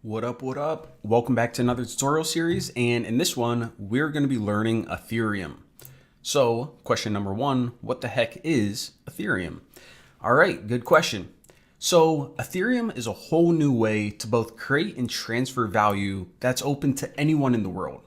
What up, what up? Welcome back to another tutorial series, and in this one, we're going to be learning Ethereum. So, question number one, what the heck is Ethereum? All right, good question. So, Ethereum is a whole new way to both create and transfer value that's open to anyone in the world.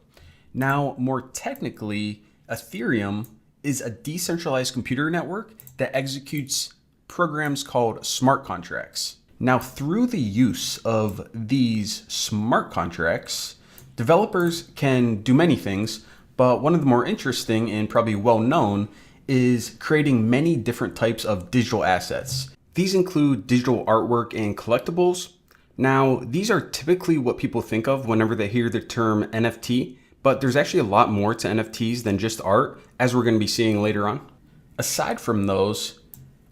Now, more technically, Ethereum is a decentralized computer network that executes programs called smart contracts. Now, through the use of these smart contracts, developers can do many things, but one of the more interesting and probably well known is creating many different types of digital assets. These include digital artwork and collectibles. Now, these are typically what people think of whenever they hear the term NFT, but there's actually a lot more to NFTs than just art, as we're going to be seeing later on. Aside from those,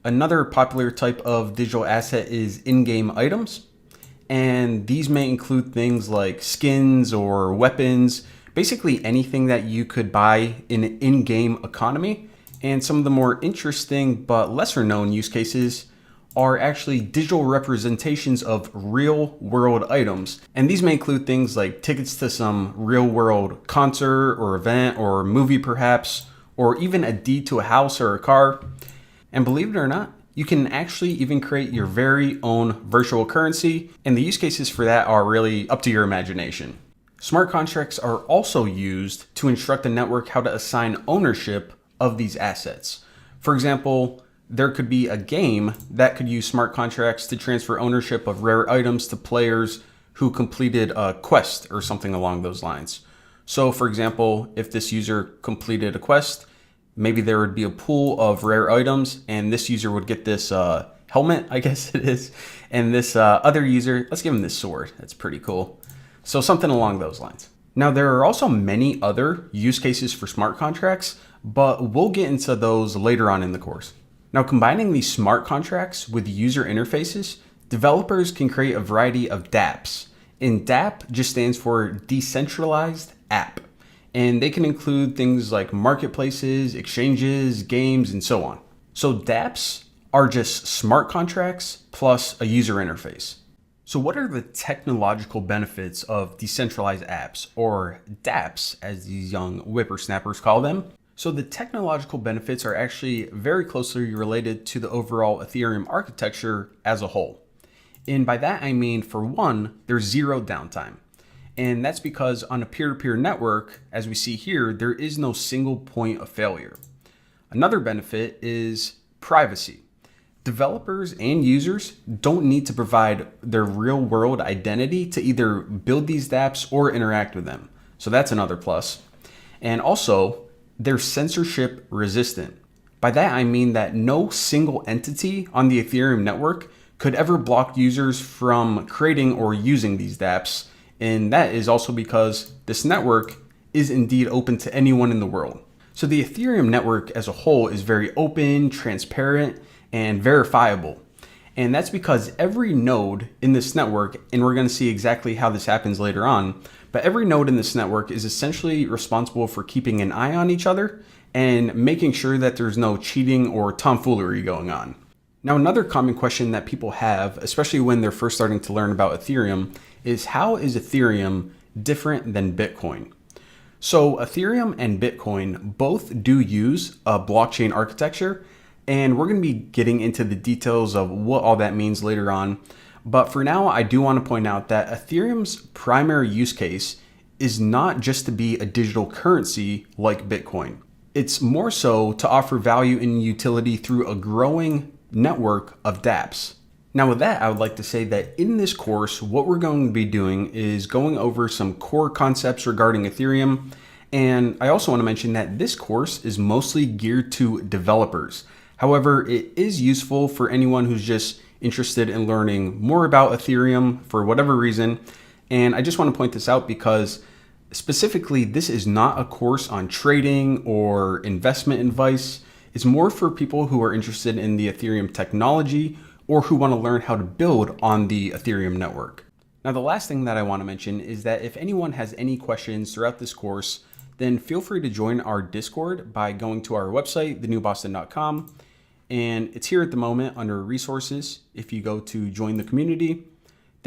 another popular type of digital asset is in-game items, and these may include things like skins or weapons, basically anything that you could buy in an in-game economy. And some of the more interesting but lesser known use cases are actually digital representations of real-world items. And these may include things like tickets to some real-world concert or event or movie perhaps, or even a deed to a house or a car. And believe it or not, you can actually even create your very own virtual currency, and the use cases for that are really up to your imagination. Smart contracts are also used to instruct the network how to assign ownership of these assets. For example, there could be a game that could use smart contracts to transfer ownership of rare items to players who completed a quest or something along those lines. So for example, if this user completed a quest, maybe there would be a pool of rare items and this user would get this helmet, I guess it is. And this other user, let's give him this sword. That's pretty cool. So something along those lines. Now, there are also many other use cases for smart contracts, but we'll get into those later on in the course. Now, combining these smart contracts with user interfaces, developers can create a variety of dApps. And dApp just stands for decentralized app. And they can include things like marketplaces, exchanges, games, and so on. So dApps are just smart contracts plus a user interface. So what are the technological benefits of decentralized apps, or dApps as these young whippersnappers call them? So the technological benefits are actually very closely related to the overall Ethereum architecture as a whole. And by that I mean, for one, there's zero downtime. And that's because on a peer-to-peer network, as we see here, there is no single point of failure. Another benefit is privacy. Developers and users don't need to provide their real-world identity to either build these dApps or interact with them. So that's another plus. And also, they're censorship resistant. By that I mean that no single entity on the Ethereum network could ever block users from creating or using these dApps. And that is also because this network is indeed open to anyone in the world. So the Ethereum network as a whole is very open, transparent, and verifiable. And that's because every node in this network, and we're going to see exactly how this happens later on, but every node in this network is essentially responsible for keeping an eye on each other and making sure that there's no cheating or tomfoolery going on. Now, another common question that people have, especially when they're first starting to learn about Ethereum, is how is Ethereum different than Bitcoin? So Ethereum and Bitcoin both do use a blockchain architecture, and we're going to be getting into the details of what all that means later on. But for now, I do want to point out that Ethereum's primary use case is not just to be a digital currency like Bitcoin. It's more so to offer value and utility through a growing network of dApps. Now with that, I would like to say that in this course, what we're going to be doing is going over some core concepts regarding Ethereum. And I also want to mention that this course is mostly geared to developers. However, it is useful for anyone who's just interested in learning more about Ethereum for whatever reason. And I just want to point this out because specifically, this is not a course on trading or investment advice. It's more for people who are interested in the Ethereum technology or who want to learn how to build on the Ethereum network. Now, the last thing that I want to mention is that if anyone has any questions throughout this course, then feel free to join our Discord by going to our website, thenewboston.com. And it's here at the moment under resources. If you go to join the community,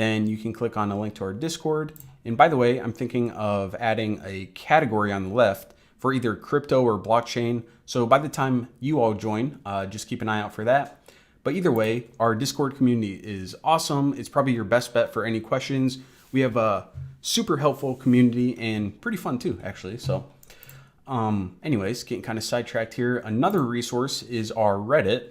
then you can click on a link to our Discord. And by the way, I'm thinking of adding a category on the left for either crypto or blockchain. So by the time you all join, just keep an eye out for that. But either way, our Discord community is awesome. It's probably your best bet for any questions. We have a super helpful community and pretty fun too, actually. So anyways, getting kind of sidetracked here. Another resource is our Reddit.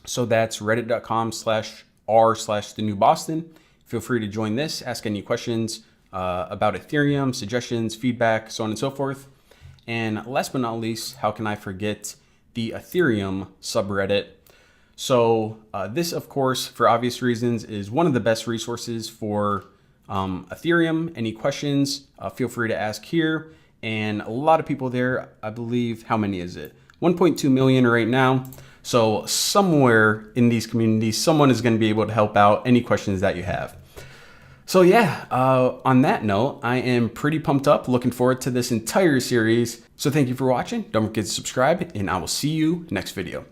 So that's reddit.com/r/thenewboston. Feel free to join this, ask any questions about Ethereum, suggestions, feedback, so on and so forth. And last but not least, how can I forget the Ethereum subreddit? So this, of course, for obvious reasons, is one of the best resources for Ethereum. Any questions, feel free to ask here. And a lot of people there, I believe, how many is it? 1.2 million right now. So somewhere in these communities, someone is going to be able to help out any questions that you have. So yeah, on that note, I am pretty pumped up, looking forward to this entire series. So thank you for watching. Don't forget to subscribe, and I will see you next video.